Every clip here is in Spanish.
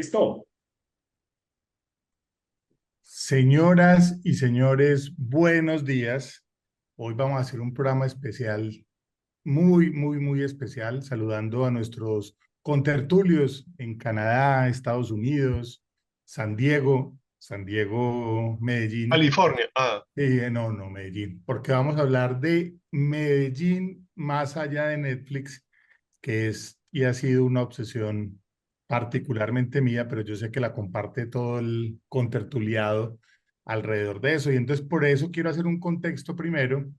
¿Listo? Señoras y señores, buenos días. Hoy vamos a hacer un programa especial, muy especial, saludando a nuestros contertulios en Canadá, Estados Unidos, San Diego, Medellín. California. Ah, No, Medellín, porque vamos a hablar de Medellín más allá de Netflix, que es y ha sido una obsesión particularmente mía, pero yo sé que la comparte todo el contertuliado alrededor de eso. Y entonces por eso quiero hacer un contexto primero,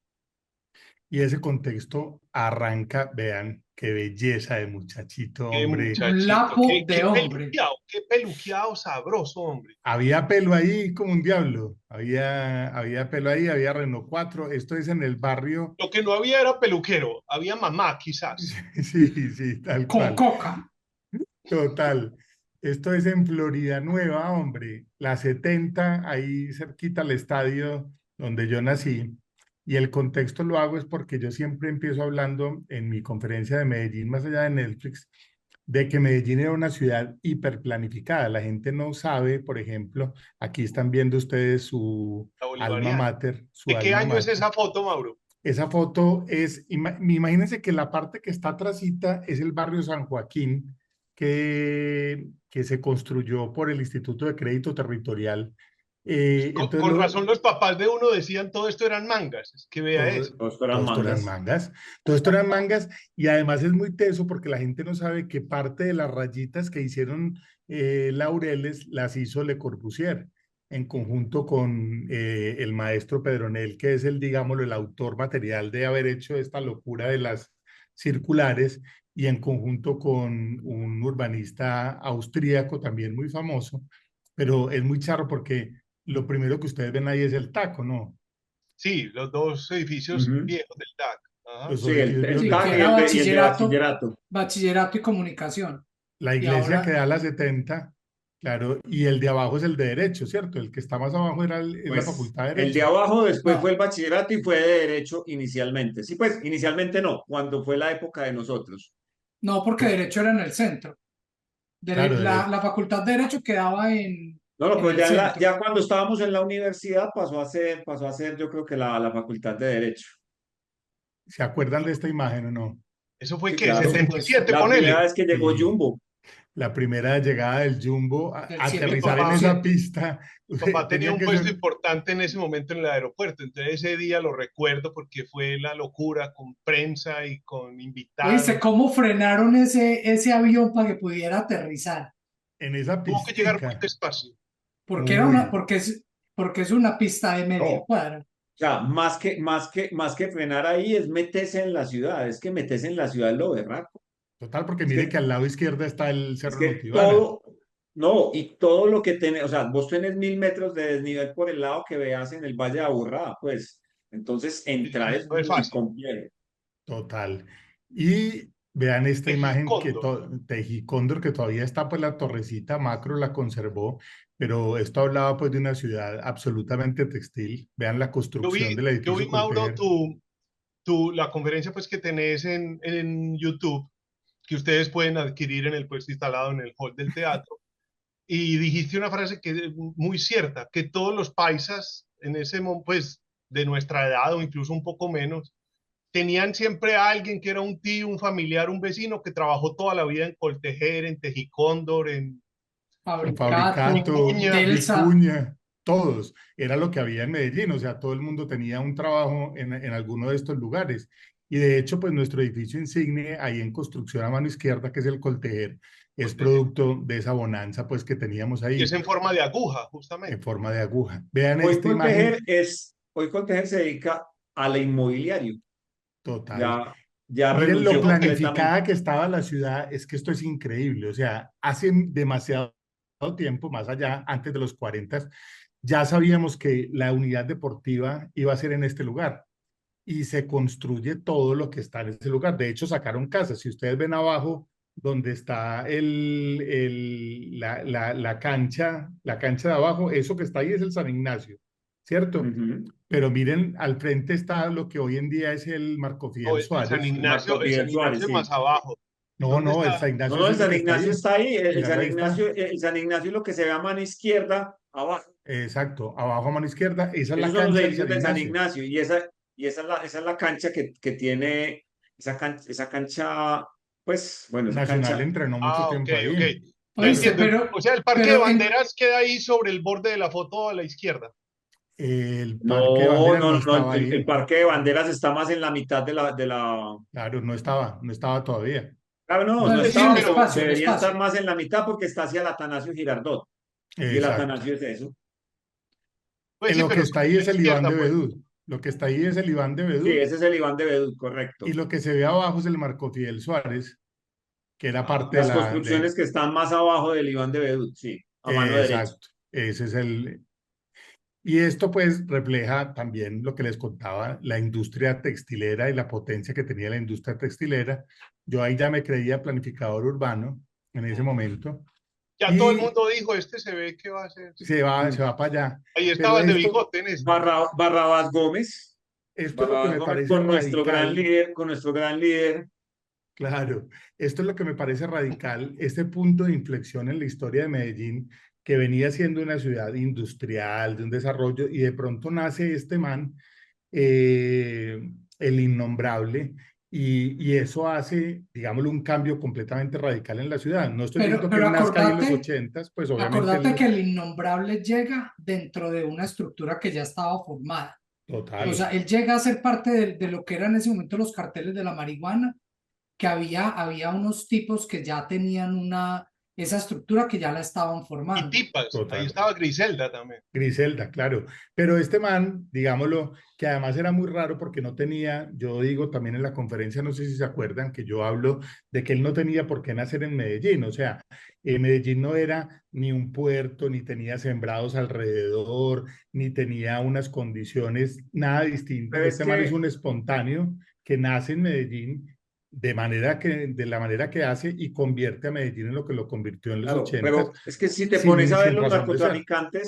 y ese contexto arranca, vean, qué belleza de muchachito, qué hombre. Un muchachito, lapo de hombre. qué peluqueado sabroso, hombre. Había pelo ahí como un diablo, había pelo ahí, había Renault 4. Esto es en el barrio. Lo que no había era peluquero, había mamá quizás. Sí, tal Con cual. coca. Total. Esto es en Florida Nueva, hombre. La 70, ahí cerquita al estadio donde yo nací. Y el contexto lo hago es porque yo siempre empiezo hablando en mi conferencia de Medellín, más allá de Netflix, de que Medellín era una ciudad hiperplanificada. La gente no sabe, por ejemplo, aquí están viendo ustedes su La alma bolivariana. mater, su ¿De qué alma año es mater. esa foto, Mauro? Esa foto es, imagínense que la parte que está atrásita es el barrio San Joaquín, que se construyó por el Instituto de Crédito Territorial. Entonces, Con razón los papás de uno decían todo esto eran mangas. Es que vea eso. Pues todo eran esto eran mangas. mangas, todo esto eran mangas, y además es muy teso porque la gente no sabe que parte de las rayitas que hicieron Laureles las hizo Le Corbusier en conjunto con el maestro Pedronel, que es el, digámoslo, el autor material de haber hecho esta locura de las circulares, y en conjunto con un urbanista austríaco también muy famoso, pero es muy charro porque lo primero que ustedes ven ahí es el taco, ¿no? Sí, los dos edificios Ujú. viejos del DAC. Ajá. Los Sí, dos sí. Sí, edificios Sí. viejos sí, del que Sí. era TAC. Y el de bachillerato, bachillerato. bachillerato y comunicación. La Y iglesia que ahora, da la 70, claro, y el de abajo es el de Derecho, ¿cierto? El que está más abajo es la Pues Facultad de el de Derecho. abajo después fue no, el bachillerato y fue de derecho inicialmente. Sí, pues inicialmente no, cuando fue la época de nosotros. no porque To- Derecho era en el centro. Claro, La Facultad de Derecho quedaba No, no, en pero el centro. ya cuando estábamos en la universidad pasó a ser yo creo que la facultad de Derecho. ¿se acuerdan de esta imagen o no? ¿Eso fue Sí, qué? Por Setenta Eso, y supuesto. siete, Sí, ponele. sí. La primera vez que llegó sí, Jumbo. la primera llegada del Jumbo, Del Mi aterrizar en papá, esa 7.7. pista, mi papá tenía tenía un que puesto ser, importante en ese momento en el aeropuerto, entonces ese día lo recuerdo porque fue la locura con prensa y con Oíste, invitados. ¿cómo frenaron ese avión para que pudiera aterrizar? en esa Tuvo que llegar muy pistica, despacio. Porque era una, muy, porque es una pista de No, media o cuadra. sea, más que frenar ahí es meterse en la ciudad, es que meterse en la ciudad es lo berraco. total, porque Es mire que que al lado izquierdo está el Es Cerro que Notibara. todo, no, y todo lo que tenés, o sea, vos tenés 1000 metros de desnivel por el lado que veas en el Valle de Aburrá, pues, entonces Sí, entrar es Mm. no es muy To- fácil. Complejo. Total. Y vean esta imagen que Tejicóndor. Tejicóndor, que todavía está, pues la torrecita Macro la conservó, pero esto hablaba pues de una ciudad absolutamente textil. Vean la construcción del Yo vi, edificio Mauro, Coltejer. la conferencia pues que tenés en YouTube, que ustedes pueden adquirir en el puesto instalado en el hall del teatro, y dijiste una frase que es muy cierta, que todos los paisas en ese momento, pues, de nuestra edad o incluso un poco menos, tenían siempre a alguien que era un tío, un familiar, un vecino que trabajó toda la vida en Coltejer, en Tejicóndor, En Fabricato, Fabricato, Vicuña. Delsa. Vicuña, todos. Era lo que había en Medellín, o sea, todo el mundo tenía un trabajo en alguno de estos lugares. Y de hecho, pues nuestro edificio insigne, ahí en construcción a mano izquierda, que es el Coltejer, es Coltejer, producto de esa bonanza pues que teníamos y es ahí en forma de aguja, en justamente. forma de aguja. Vean Hoy esta Coltejer imagen es, hoy Coltejer se dedica al inmobiliario, total. ya, ya Miren lo renunció completamente. planificada que estaba la ciudad, es que esto es increíble, o sea, hace demasiado tiempo, más allá, antes de los 40, ya sabíamos que la unidad deportiva iba a ser en este lugar, y se construye todo lo que está en ese lugar. De hecho, sacaron casas. Si ustedes ven abajo donde está la cancha de abajo, eso que está ahí es el San Ignacio, ¿cierto? Ujú. Pero miren, al frente está lo que hoy en día es el Marco O Fidel el Suárez. San Sí. Ignacio Sí. es más abajo. No, ¿Dónde no, el está? San No, Ignacio no, es el ese San que está Ignacio ahí. está ahí, Míralo, ahí está. El San Ignacio es lo que se ve a mano izquierda, abajo. Exacto, abajo a mano izquierda, esa es la Esos son los cancha del edificios San del San Ignacio. Ignacio esa es la cancha que tiene, esa cancha, pues, bueno, esa Nacional cancha. entrenó mucho Ah, ok, tiempo ok. ahí. Ya Oíste, entiendo. Claro. O sea, el Parque de pero en, Banderas queda ahí sobre el borde de la foto a la izquierda. El Parque de No, Banderas no, no no, no, estaba el ahí. Parque de Banderas está más en la mitad de la. Claro, no estaba todavía. Claro, no, no, no Sí, sí, sí, el estaba, pero pero espacio, el debería estar espacio. más en la mitad porque está hacia el Atanasio Girardot. Y el Exacto. Atanasio es eso. pues En sí, lo que pero está sobre ahí la es el Iván izquierda, de pues. Bedú. Lo que está ahí es el Iván de Sí, Bedú. ese es el Iván de Bedú, Y correcto. lo que se ve abajo es el Marco Fidel Suárez, que era Ah, parte de Las la... construcciones que están más abajo del Iván de Bedú, sí, a mano derecha. Exacto. Ese es el... Y esto pues refleja también lo que les contaba, la industria textilera y la potencia que tenía la industria textilera. Yo ahí ya me creía planificador urbano en ese momento. ya todo el Y mundo dijo, este se ve que va a ser. se va para allá. Ahí Pero estaba el de bigote en ese. Barrabás Gómez, esto es lo que me parece radical, con nuestro gran líder. claro, esto es lo que me parece radical, este punto de inflexión en la historia de Medellín, que venía siendo una ciudad industrial, de un desarrollo, y de pronto nace este man, el innombrable, y eso hace, digámoslo, un cambio completamente radical en la ciudad. No estoy diciendo que Pero él nazca ahí en los ochentas, pues obviamente acordate que él, el innombrable llega dentro de una estructura que ya estaba formada. O total. sea, él llega a ser parte de lo que eran en ese momento los carteles de la marihuana, que había unos tipos que ya tenían esa estructura que ya la estaban Y formando. tipas. Ahí Total. estaba Griselda también. Griselda, claro. Pero este man, digámoslo, que además era muy raro porque no tenía, yo digo también en la conferencia, no sé si se acuerdan, que yo hablo de que él no tenía por qué nacer en Medellín. O sea, Medellín no era ni un puerto, ni tenía sembrados alrededor, ni tenía unas condiciones nada distintas. Pero es Este man es que, un espontáneo que nace en Medellín de la manera que hace y convierte a Medellín en lo que lo convirtió en los claro, ochentas, pero es que si te pones sin, a ver sin razón de ser.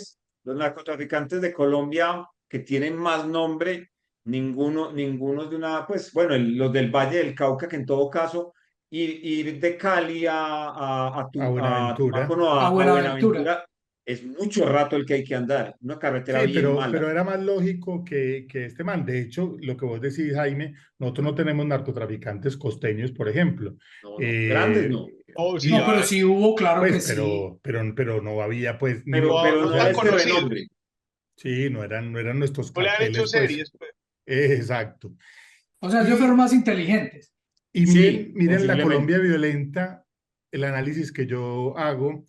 los narcotraficantes de Colombia que tienen más nombre, ninguno de una, pues bueno, los del Valle del Cauca, que en todo caso, ir de Cali A a Buenaventura. Tumaco, no, A a Buenaventura. Buenaventura, es mucho rato el que hay que andar, una carretera Sí, bien pero mala. era más lógico que este man. De hecho, lo que vos decís, Jaime, nosotros no tenemos narcotraficantes costeños, por ejemplo. No, no, grandes Eh, no, Oh, sí, No, pero hay. sí hubo, claro pues, que sí. pero no había, pues, pero, No, pero no no tan de este conocidos. renombre. sí, no eran nuestros No le han hecho carteles, pues, series, pues. exacto. O sea, ellos fueron Y, más inteligentes. y Sí, miren la posiblemente. Colombia violenta, el análisis que yo hago,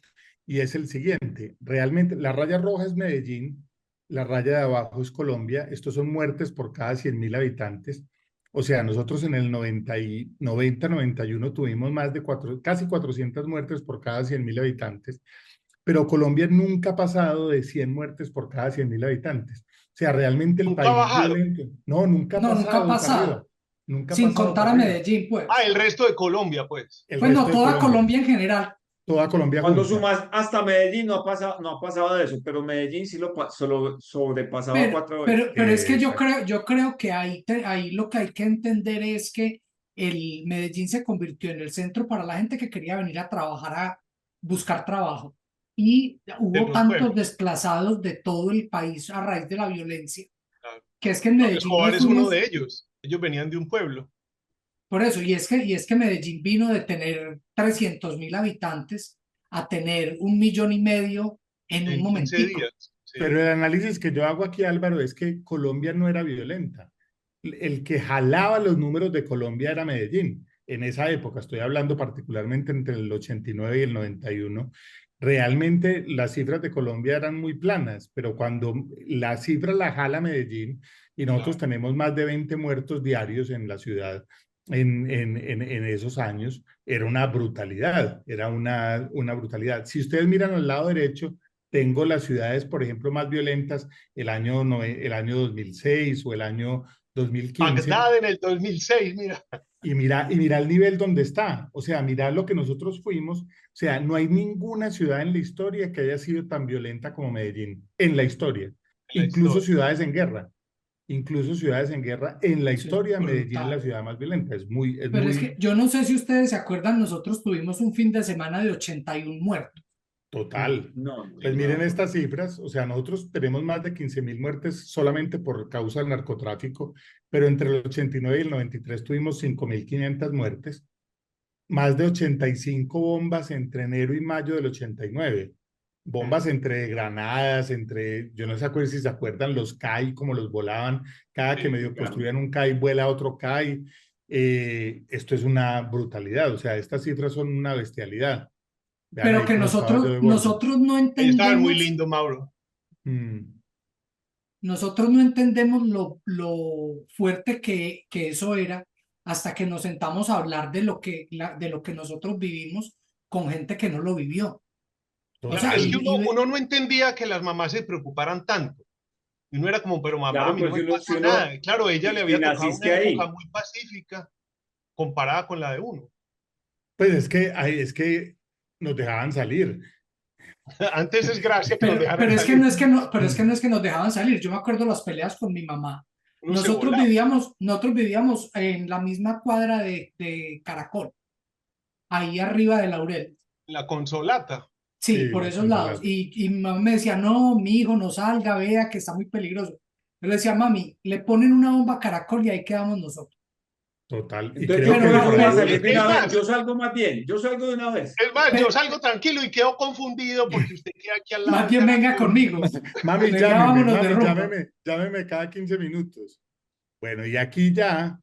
y es el siguiente. Realmente, la raya roja es Medellín, la raya de abajo es Colombia. Estos son muertes por cada 100.000 habitantes. O sea, nosotros en el 91 tuvimos más de casi 400 muertes por cada 100.000 habitantes, pero Colombia nunca ha pasado de 100 muertes por cada 100.000 habitantes. O sea, realmente el Nunca ha país bajado. violento, no, nunca ha No, nunca ha pasado para arriba, pasado. nunca ha Sin pasado contar para a arriba. Medellín, Ah, pues. el resto de Colombia, pues. El Pues no, resto de toda Colombia, Colombia en general. toda Colombia Cuando junta. sumas hasta Medellín no ha pasado de eso, pero Medellín sí solo sobrepasaba Pero, 4 veces. pero es que Exacto. yo creo que ahí lo que hay que entender es que el Medellín se convirtió en el centro para la gente que quería venir a trabajar, a buscar trabajo. Y De hubo los tantos pueblos. desplazados de todo el país a raíz de la violencia, Claro. que es que en Pablo Medellín Escobar nos es uno fuimos de ellos. Ellos venían de un pueblo. por eso, y es que Medellín vino de tener 300.000 habitantes a tener 1,5 millones en un En 15 momentico. días. Sí. Pero el análisis que yo hago aquí, Álvaro, es que Colombia no era violenta. El que jalaba los números de Colombia era Medellín. En esa época, estoy hablando particularmente entre el 89 y el 91, realmente las cifras de Colombia eran muy planas, pero cuando la cifra la jala Medellín y nosotros Claro. tenemos más de 20 muertos diarios en la ciudad en esos años, era una brutalidad, era una brutalidad. Si ustedes miran al lado derecho, tengo las ciudades, por ejemplo, más violentas el año 2006 o el año 2015, Bagdad en el 2006, mira. y mira el nivel donde está. O sea, mira lo que nosotros fuimos. O sea, no hay ninguna ciudad en la historia que haya sido tan violenta como Medellín, en la historia, En la incluso historia. ciudades en guerra. incluso ciudades en guerra. En la Eso es historia, Medellín es la brutal. ciudad más violenta. Es Pero es que muy yo no sé si ustedes se acuerdan, nosotros tuvimos un fin de semana de 81 muertos. total. No, Pues no, miren no. estas cifras, o sea, nosotros tenemos más de 15.000 muertes solamente por causa del narcotráfico, pero entre el 89 y el 93 tuvimos 5.500 muertes, más de 85 bombas entre enero y mayo del 89. Bombas entre granadas, yo no sé si se acuerdan los CAI, como los volaban, cada que Sí, medio Claro. construían un CAI, vuela otro CAI. Esto es una brutalidad, o sea, estas cifras son una bestialidad. Vean Pero ahí que cómo estaba yo de gordo. nosotros no estaban muy entendemos, lindo, Mauro. Mm. nosotros no entendemos lo fuerte que eso era hasta que nos sentamos a hablar de de lo que nosotros vivimos con gente que no lo vivió. O Claro, sea, es que Total. uno no entendía que las mamás se preocuparan tanto. Y uno era como, pero mamá, a Claro, mí no pues me pasa nada. Y claro, a ella le si había tocado naciste una época ahí, muy pacífica comparada con la de uno. Pues es que nos dejaban salir. Antes es gracia que nos dejaran pero es que salir. no es que no, pero es que no Mm. es que nos dejaban salir. Yo me acuerdo las peleas con mi mamá. Uno se volaba. Nosotros vivíamos en la misma cuadra de Caracol, ahí arriba de Laurel. La consolata. Sí, Sí, por la esos lados. consolata. Y mi mamá me decía, no, mi hijo, no salga, vea que está muy peligroso. Yo le decía, mami, le ponen una bomba a Caracol y ahí quedamos nosotros. Total. Y entonces creo yo que Pero, por de eso por voy a ahí pero, salir viene. de Es una vez. más, Yo salgo más bien, yo salgo de una vez. es más, yo pe- salgo tranquilo y quedo confundido porque usted queda aquí al lado más del bien venga Caracol. conmigo. Mami, Venga, llámeme, vámonos de mami, rumba. llámeme cada 15 minutos. Bueno, y aquí ya,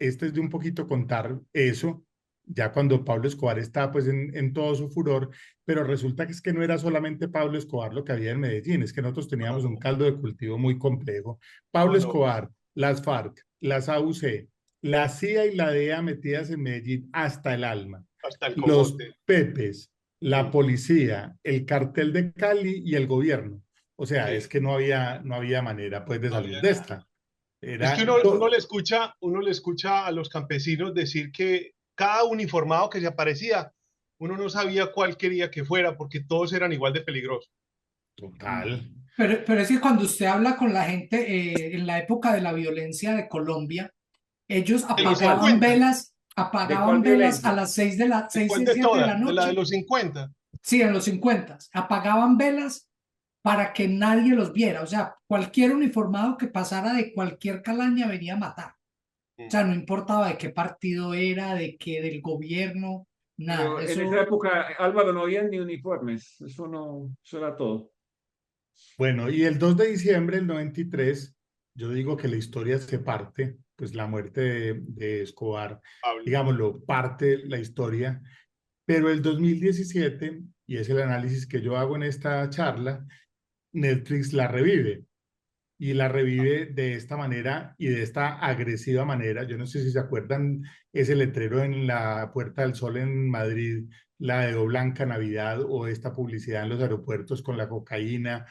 este es de un poquito contar eso, ya cuando Pablo Escobar estaba pues en todo su furor, pero resulta que es que no era solamente Pablo Escobar lo que había en Medellín, es que nosotros No, no, teníamos un no, caldo de cultivo muy complejo. Pablo no, no. Escobar, las FARC, las AUC, la CIA y la DEA metidas en Medellín hasta el alma, Hasta el los cogote. Pepes, la Mm, policía, el cartel de Cali y el gobierno. O sea, es sí, que no había manera pues de no salir había de nada. esta. Es que Era todo. uno le escucha a los campesinos decir que cada uniformado que se aparecía, uno no sabía cuál quería que fuera porque todos eran igual de peligrosos. Total. Pero es que cuando usted habla con la gente en la época de la violencia de Colombia, ellos De los ¿De cuál? ¿De cuál apagaban velas a violencia? las 6 de la, ¿De 6 cuál y de 7 de la todas? De la de noche. los 50. Sí, en los 50, apagaban velas para que nadie los viera. O sea, cualquier uniformado que pasara de cualquier calaña venía a matar. O Mm. sea, no importaba de qué partido era, de qué, del gobierno, nada. Pero en esa Eso, época, Álvaro, no había ni uniformes. Eso no, eso era todo. Bueno, y el 2 de diciembre del 93, yo digo que la historia se parte, pues la muerte de Escobar, Pablo. digámoslo, parte la historia, pero el 2017, y es el análisis que yo hago en esta charla, Netflix la revive. Y la revive de esta manera y de esta agresiva manera. Yo no sé si se acuerdan ese letrero en la Puerta del Sol en Madrid, la de "O Blanca Navidad", o esta publicidad en los aeropuertos con la cocaína.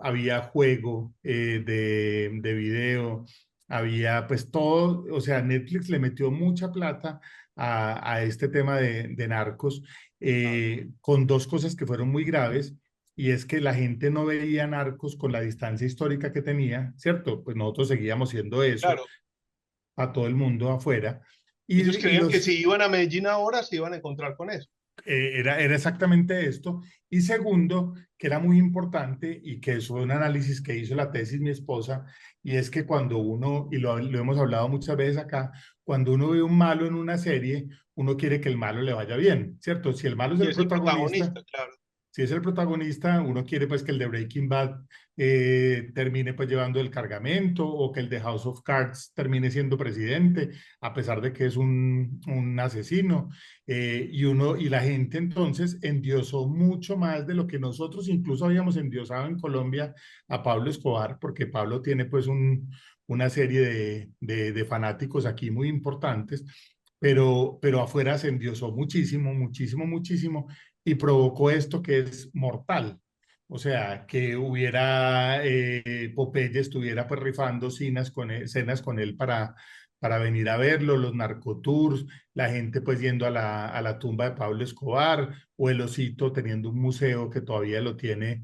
Había juego de video, había pues todo, o sea, Netflix le metió mucha plata a este tema de narcos, con dos cosas que fueron muy graves, y es que la gente no veía Narcos con la distancia histórica que tenía, ¿cierto? Pues nosotros seguíamos siendo eso Claro, a todo el mundo afuera. ellos Y creían que los, si iban a Medellín ahora se iban a encontrar con eso. era exactamente esto. Y segundo, que era muy importante y que eso fue un análisis que hizo la tesis mi esposa, y es que cuando uno, y lo hemos hablado muchas veces acá, cuando uno ve un malo en una serie, uno quiere que el malo le vaya bien, ¿cierto? Si el malo es Y el es el protagonista, protagonista, claro. si es el protagonista, uno quiere pues que el de Breaking Bad termine pues llevando el cargamento, o que el de House of Cards termine siendo presidente, a pesar de que es un asesino. Y la gente entonces endiosó mucho más de lo que nosotros incluso habíamos endiosado en Colombia a Pablo Escobar, porque Pablo tiene pues una serie de fanáticos aquí muy importantes, pero afuera se endiosó muchísimo, muchísimo, muchísimo, y provocó esto que es mortal. O sea, que hubiera, Popeye estuviera pues rifando cenas con él para venir a verlo, los narcotours, la gente pues yendo a la tumba de Pablo Escobar, o el Osito teniendo un museo que todavía lo tiene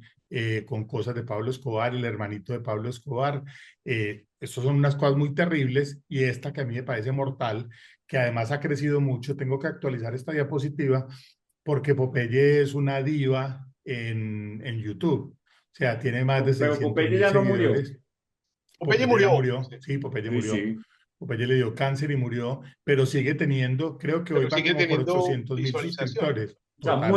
con cosas de Pablo Escobar, el hermanito de Pablo Escobar. Estos son unas cosas muy terribles, y esta que a mí me parece mortal, que además ha crecido mucho. Tengo que actualizar esta diapositiva porque Popeye es una diva en YouTube. O sea, tiene más de Pero 600 Popeye mil ya no murió. seguidores. Popeye Popeye ya murió. murió, Sí, sí, Popeye Sí, murió. sí. Popeye le dio cáncer y murió, pero sigue teniendo, creo que hoy pero va sigue como por teniendo 800.000 visualizaciones. suscriptores, O sea, total,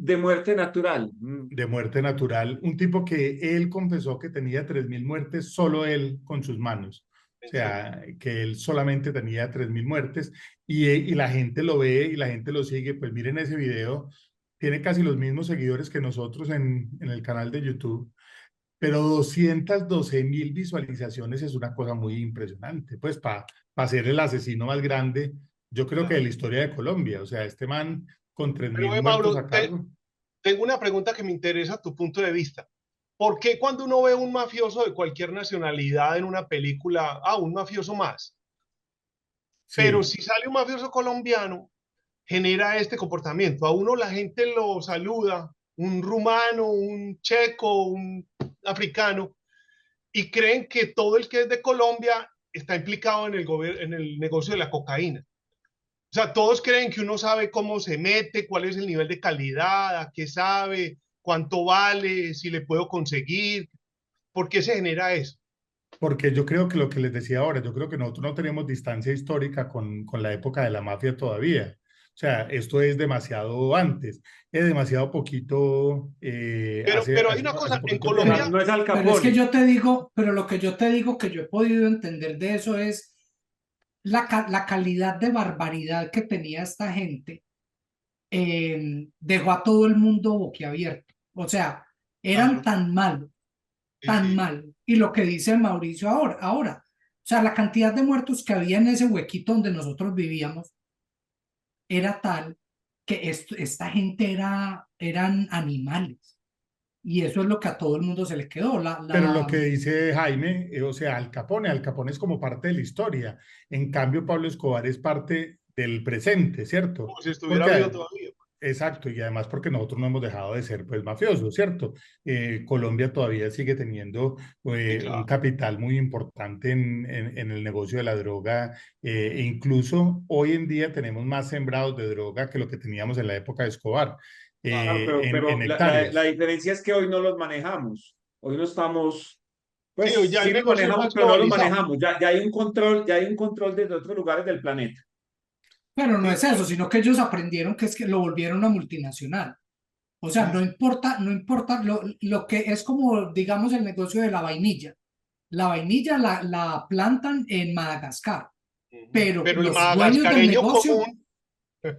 de muerte natural. de muerte natural. Un tipo que él confesó que tenía 3.000 muertes, solo él con sus manos. O En serio. sea, que él solamente tenía 3.000 muertes, y la gente lo ve y la gente lo sigue. Pues miren ese video, tiene casi los mismos seguidores que nosotros en el canal de YouTube, pero 212.000 visualizaciones es una cosa muy impresionante, pues para ser el asesino más grande, yo creo que de Claro. la historia de Colombia. O sea, este man con tres Pero, mil muertos Mauro, a cargo. tengo una pregunta que me interesa tu punto de vista. ¿Por qué cuando uno ve un mafioso de cualquier nacionalidad en una película, un mafioso más? Pero Sí, si sale un mafioso colombiano, genera este comportamiento? A uno la gente lo saluda, un rumano, un checo, un africano, y creen que todo el que es de Colombia está implicado en en el negocio de la cocaína. O sea, todos creen que uno sabe cómo se mete, cuál es el nivel de calidad, a qué sabe, cuánto vale, si le puedo conseguir. ¿Por qué se genera eso? porque yo creo que lo que les decía ahora, yo creo que nosotros no tenemos distancia histórica con la época de la mafia todavía. O sea, esto es demasiado antes, es demasiado poquito, Pero hay una hace cosa, en poquito O sea, tiempo. Colombia, no es Al Pero es que Capone. yo te digo, pero lo que yo te digo que yo he podido entender de eso es la calidad de barbaridad que tenía esta gente. Dejó a todo el mundo boquiabierto. O sea, eran claro, sí, tan sí, malos. Y lo que dice Mauricio ahora, o sea, la cantidad de muertos que había en ese huequito donde nosotros vivíamos era tal que esta gente eran animales. Y eso es lo que a todo el mundo se le quedó. Pero lo que dice Jaime, o sea, Al Capone es como parte de la historia. En cambio, Pablo Escobar es parte del presente, ¿cierto? como si estuviera vivo Porque, todavía. exacto, y además porque nosotros no hemos dejado de ser pues mafiosos, ¿cierto? Colombia todavía sigue teniendo Sí, un claro. capital muy importante en el negocio de la droga, e incluso hoy en día tenemos más sembrados de droga que lo que teníamos en la época de Escobar, Claro, en pero la hectáreas. diferencia es que hoy no los manejamos. Hoy no estamos, Sí, hoy pues ya sí el los negocio es manejamos, más pero no los globalizado. manejamos. Ya hay un control desde otros lugares del planeta. Pero no Sí, es eso, sino que ellos aprendieron que es que lo volvieron una multinacional. O sea, sí, no importa, no importa lo que es como, digamos, el negocio de la vainilla. La vainilla la plantan en Madagascar, ujú. pero Pero el los dueños del magascareño negocio, común,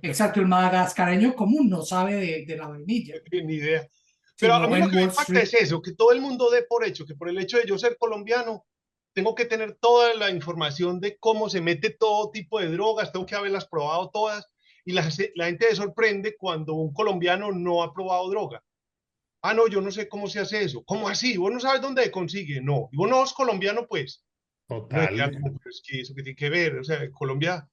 exacto, el madagascareño común no sabe de la vainilla, ni idea. Pero a sino mí lo en que me Wall impacta Street. es eso, que todo el mundo dé por hecho, que por el hecho de yo ser colombiano, tengo que tener toda la información de cómo se mete todo tipo de drogas, tengo que haberlas probado todas, y la gente se sorprende cuando un colombiano no ha probado droga. No, yo no sé cómo se hace eso. ¿Cómo así? ¿Vos no sabes dónde se consigue? No. ¿Y vos no sos colombiano, pues? No me Total. queda como, pero es que eso que tiene que ver. O sea, Colombia,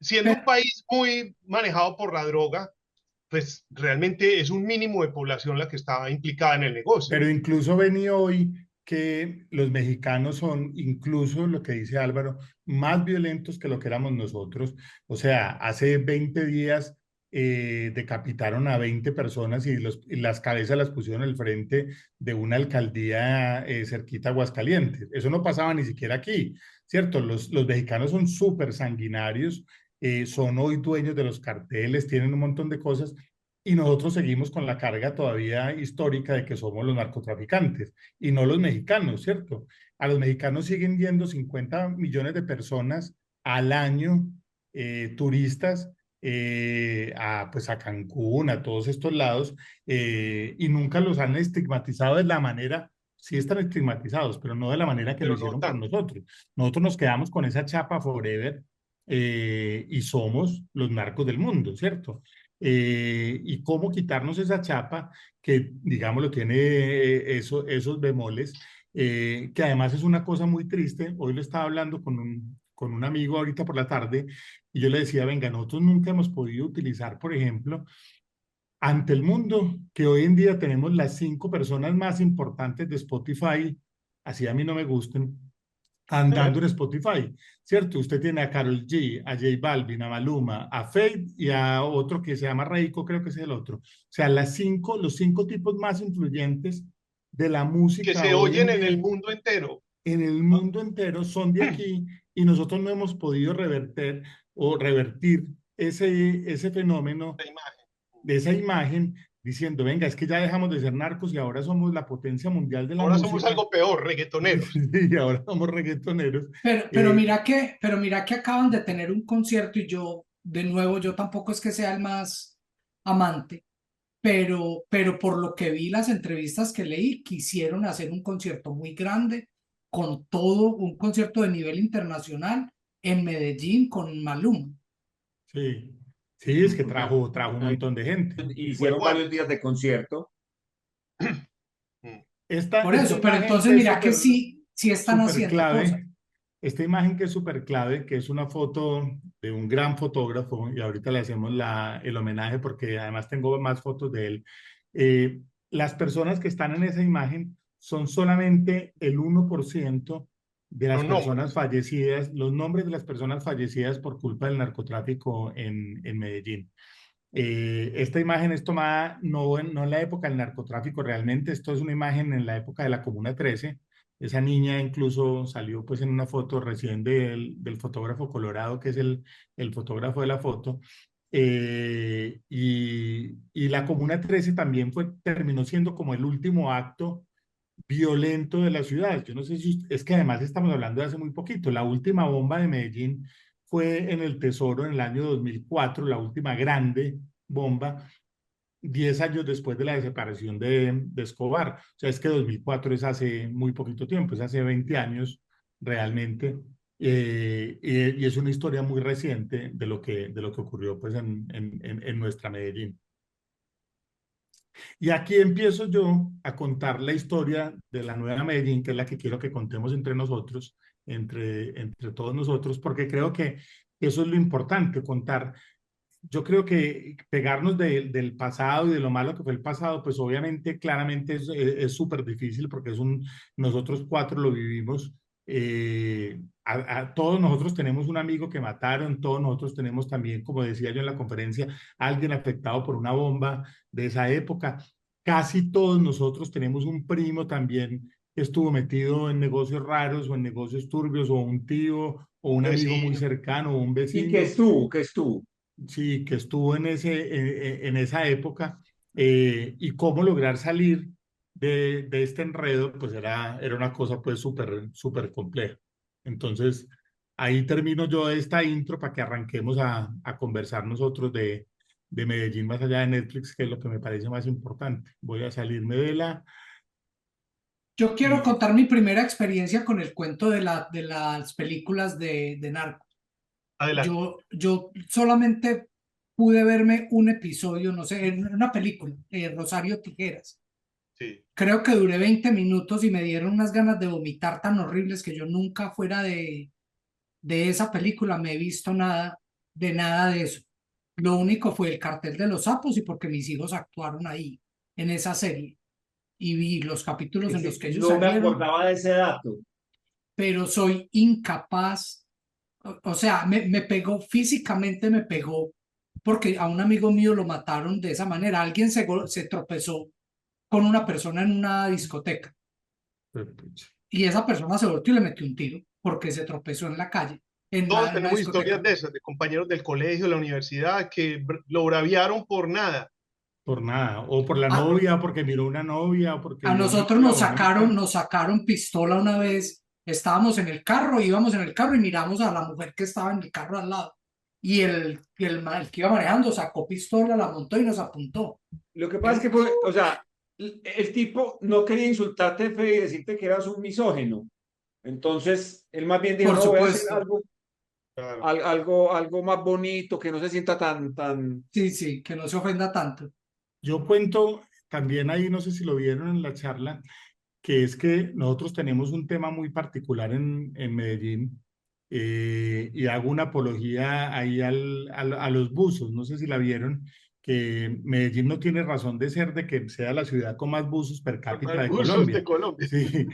siendo un Pero, país muy manejado por la droga, pues realmente es un mínimo de población la que está implicada en el negocio, Pero ¿no? incluso vení hoy que los mexicanos son, incluso lo que dice Álvaro, más violentos que lo que éramos nosotros. O sea, hace 20 días decapitaron a 20 personas, y las cabezas las pusieron al frente de una alcaldía cerquita a Aguascalientes. Eso no pasaba ni siquiera aquí, ¿cierto? Los mexicanos son súper sanguinarios, son hoy dueños de los carteles, tienen un montón de cosas, y nosotros seguimos con la carga todavía histórica de que somos los narcotraficantes y no los mexicanos, ¿cierto? A los mexicanos siguen yendo 50 millones de personas al año, turistas, pues a Cancún, a todos estos lados, y nunca los han estigmatizado de la manera, sí están estigmatizados, pero no de la manera que lo Pero no hicieron con tanto. nosotros. Nosotros nos quedamos con esa chapa forever, y somos los narcos del mundo, ¿cierto? Y cómo quitarnos esa chapa que, digámoslo, tiene esos bemoles, que además es una cosa muy triste. Hoy lo estaba hablando con un amigo ahorita por la tarde y yo le decía, venga, nosotros nunca hemos podido utilizar, por ejemplo, ante el mundo, que hoy en día tenemos las 5 personas más importantes de Spotify, así a mí no me gusten, andando en Spotify, ¿cierto? Usted tiene a Karol G, a J Balvin, a Maluma, a Feid y a otro que se llama Reiko, creo que es el otro. O sea, los 5 tipos más influyentes de la Que música se hoy oyen en en el día mundo entero. en el mundo entero son de aquí y nosotros no hemos podido reverter o revertir ese fenómeno La imagen. de esa imagen diciendo, venga, es que ya dejamos de ser narcos y ahora somos la potencia mundial de la Ahora somos música algo peor, reggaetoneros. y ahora somos reggaetoneros. Pero pero mira que acaban de tener un concierto y yo, de nuevo, yo tampoco es que sea el más amante, pero por lo que vi las entrevistas que leí, quisieron hacer un concierto muy grande, con todo, un concierto de nivel internacional en Medellín con Maluma. Sí, sí, es que trajo un montón de gente. Fue Hicieron Juan. varios días de concierto. Por Esta eso, pero imagen entonces que es mira que sí, sí están súper haciendo cosas. clave, esta imagen que es súper clave, que es una foto de un gran fotógrafo, y ahorita le hacemos el homenaje porque además tengo más fotos de él. Las personas que están en esa imagen son solamente el 1% de las Los personas nombres. fallecidas, los nombres de las personas fallecidas por culpa del narcotráfico en Medellín. Esta imagen es tomada no en la época del narcotráfico realmente, esto es una imagen en la época de la Comuna 13. Esa niña incluso salió pues en una foto recién del fotógrafo Colorado, que es el fotógrafo de la foto. Y la Comuna 13 también terminó siendo como el último acto violento de la ciudad. Yo no sé si es que además estamos hablando de hace muy poquito. La última bomba de Medellín fue en el Tesoro en el año 2004, la última grande bomba, 10 años después de la desaparición de Escobar. O sea, es que 2004 es hace muy poquito tiempo, es hace 20 años realmente. Y es una historia muy reciente de lo que ocurrió pues, en nuestra Medellín. Y aquí empiezo yo a contar la historia de la nueva Medellín, que es la que quiero que contemos entre nosotros, entre todos nosotros, porque creo que eso es lo importante, contar. Yo creo que pegarnos del pasado y de lo malo que fue el pasado, pues obviamente, claramente es súper difícil porque nosotros 4 lo vivimos. Todos nosotros tenemos un amigo que mataron, todos nosotros tenemos también, como decía yo en la conferencia, alguien afectado por una bomba de esa época. Casi todos nosotros tenemos un primo también que estuvo metido en negocios raros o en negocios turbios, o un tío o un amigo muy Vecino. cercano o un ¿Y qué vecino. estuvo? ¿Qué estuvo? Sí, que estuvo en esa época, y cómo lograr salir de este enredo, pues era una cosa pues súper compleja. Entonces, ahí termino yo esta intro para que arranquemos a conversar nosotros de Medellín más allá de Netflix, que es lo que me parece más importante. Voy a salirme de la... Yo quiero y contar mi primera experiencia con el cuento de las películas de Narcos. Adelante. Yo solamente pude verme un episodio, no sé, en una película, Rosario Tijeras. Sí. Creo que duré 20 minutos y me dieron unas ganas de vomitar tan horribles que yo nunca fuera de esa película me he visto nada de eso. Lo único fue el cartel de los sapos y porque mis hijos actuaron ahí, en esa serie. Y vi los capítulos en los que ellos No me salieron, acordaba de ese dato. pero soy incapaz, o sea, me pegó, físicamente me pegó, porque a un amigo mío lo mataron de esa manera. Alguien se tropezó con una persona en una discoteca pues, pucha. y esa persona se volteó y le metió un tiro porque se tropezó en la calle, Todos en una tenemos historias discoteca. de esas, de compañeros del colegio, de la universidad, que lo braviaron por nada. Por nada, o por la A, novia, porque miró una novia, o porque a vio una nosotros novia bonita. nos sacaron pistola una vez. Estábamos en el carro, íbamos en el carro y miramos a la mujer que estaba en el carro al lado. Y el que iba manejando sacó pistola, la montó y nos apuntó. Lo que pasa es que fue, o sea, el tipo no quería insultarte feo y decirte que eras un misógino. Entonces, él más bien dijo, Por no, voy a hacer supuesto. Claro. algo más bonito, que no se sienta tan... Sí, sí, que no se ofenda tanto. Yo cuento también ahí, no sé si lo vieron en la charla, que es que nosotros tenemos un tema muy particular en Medellín, y hago una apología ahí a los buzos, no sé si la vieron, que Medellín no tiene razón de ser de que sea la ciudad con más buzos per cápita de Recursos de Colombia. Colombia. Sí,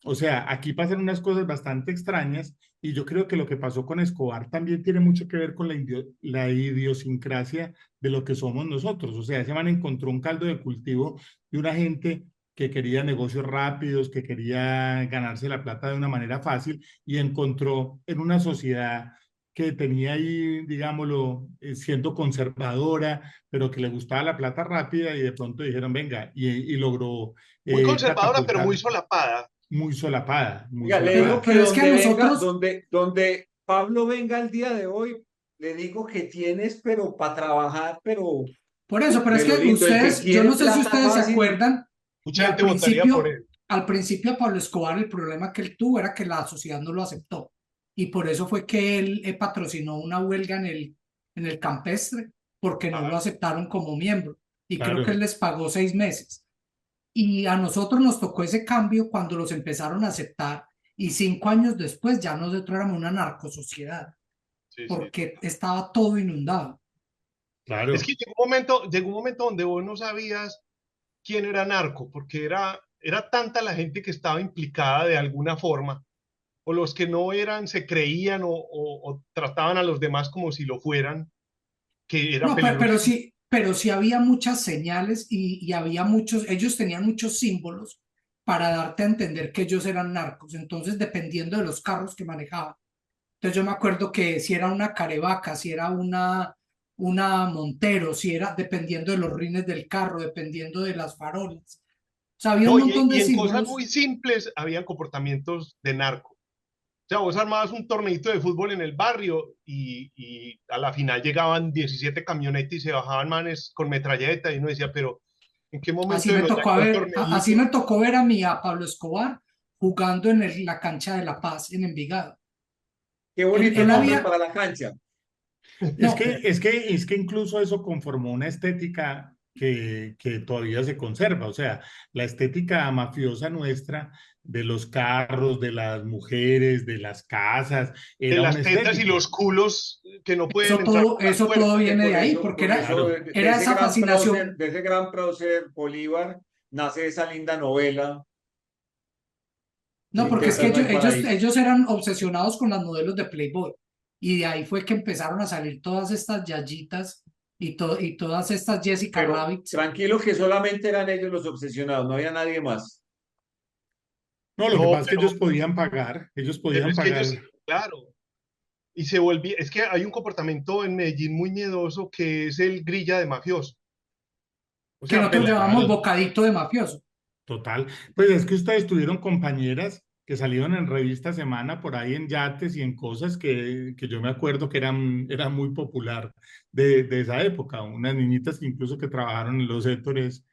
o sea, aquí pasan unas cosas bastante extrañas y yo creo que lo que pasó con Escobar también tiene mucho que ver con la idiosincrasia de lo que somos nosotros. O sea, ese man encontró un caldo de cultivo de una gente que quería negocios rápidos, que quería ganarse la plata de una manera fácil y encontró en una sociedad que tenía ahí, digámoslo, siendo conservadora, pero que le gustaba la plata rápida y de pronto dijeron, venga, y logró Muy conservadora, pero muy catapultar solapada. muy solapada, muy Oiga, le digo solapada. que Pero es que a donde venga, nosotros, donde Pablo venga el día de hoy, le digo que tienes, pero para trabajar, por eso, pero es de lo que lindo. El que ustedes, yo quiere no sé si plata ustedes se fácil, acuerdan Mucha que gente votaría por él. al principio a Pablo Escobar el problema que él tuvo era que la sociedad no lo aceptó. Y por eso fue que él patrocinó una huelga en el campestre, porque no lo Ah, aceptaron como miembro. Y creo que él Claro, les pagó 6 meses. Y a nosotros nos tocó ese cambio cuando los empezaron a aceptar. Y 5 años después ya nosotros éramos una narcosociedad, sí, sí, porque total. estaba todo inundado. Es que claro. llegó un momento donde vos no sabías quién era narco, porque era tanta la gente que estaba implicada de alguna forma, o los que no eran, se creían o trataban a los demás como si lo fueran, que era No, pero, peligroso. pero sí había muchas señales y había muchos, ellos tenían muchos símbolos para darte a entender que ellos eran narcos. Entonces, dependiendo de los carros que manejaban. Entonces, yo me acuerdo que si era una Carevaca, si era una Montero, si era dependiendo de los rines del carro, dependiendo de las farolas. O sea, había un No, montón de y en cosas símbolos. muy simples habían comportamientos de narco. O sea, vos armabas un torneito de fútbol en el barrio y a la final llegaban 17 camionetas y se bajaban manes con metralleta y uno decía, pero ¿en qué momento Así de me nos tocó dañó el así me torneito? tocó ver a mí, a Pablo Escobar, jugando en la cancha de La Paz en Envigado. qué Él, bonito él nombre había, para la cancha. no, Es que incluso eso conformó una estética que todavía se conserva. O sea, la estética mafiosa nuestra de los carros, de las mujeres, de las casas, De era una las tetas y estética. los culos que no pueden entrar por las eso todo puertas. Que viene de ahí, porque por eso Claro. de era ese esa gran prócer, fascinación. de ese gran prócer Bolívar, nace esa linda novela, No, Sin porque es que tetas no hay paraíso. ellos eran obsesionados con las modelos de Playboy. Y de ahí fue que empezaron a salir todas estas Yayitas y todas estas Jessica Pero Rabbits. tranquilo que solamente eran ellos los obsesionados, no había nadie más. No, lo que No, pasa es que ellos pero podían es que ellos, pagar. claro, y se volvía, es que hay un comportamiento en Medellín muy miedoso que es el grilla de mafioso. O Que sea, nosotros llamamos Total. bocadito de mafioso. Total. Pues es que ustedes tuvieron compañeras que salieron en revista Semana por ahí en yates y en cosas que yo me acuerdo que eran muy popular de esa época. Unas niñitas que incluso que trabajaron en los sectores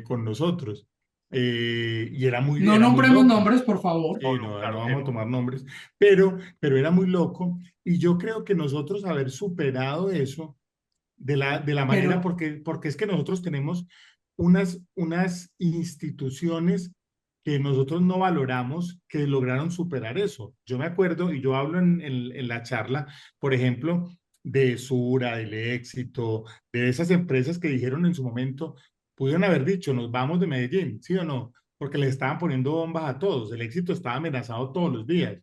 con nosotros. No Era muy nombremos loco. nombres, por favor. no, Sí, no, no claro que vamos a no. tomar nombres, pero era muy loco. Y yo creo que nosotros haber superado eso de la manera, Pero, porque es que nosotros tenemos unas instituciones que nosotros no valoramos que lograron superar eso. Yo me acuerdo, y yo hablo en la charla, por ejemplo, de Sura, del Éxito, de esas empresas que dijeron en su momento, pudieron haber dicho, nos vamos de Medellín, ¿sí o no? Porque le estaban poniendo bombas a todos, el Éxito estaba amenazado todos los días.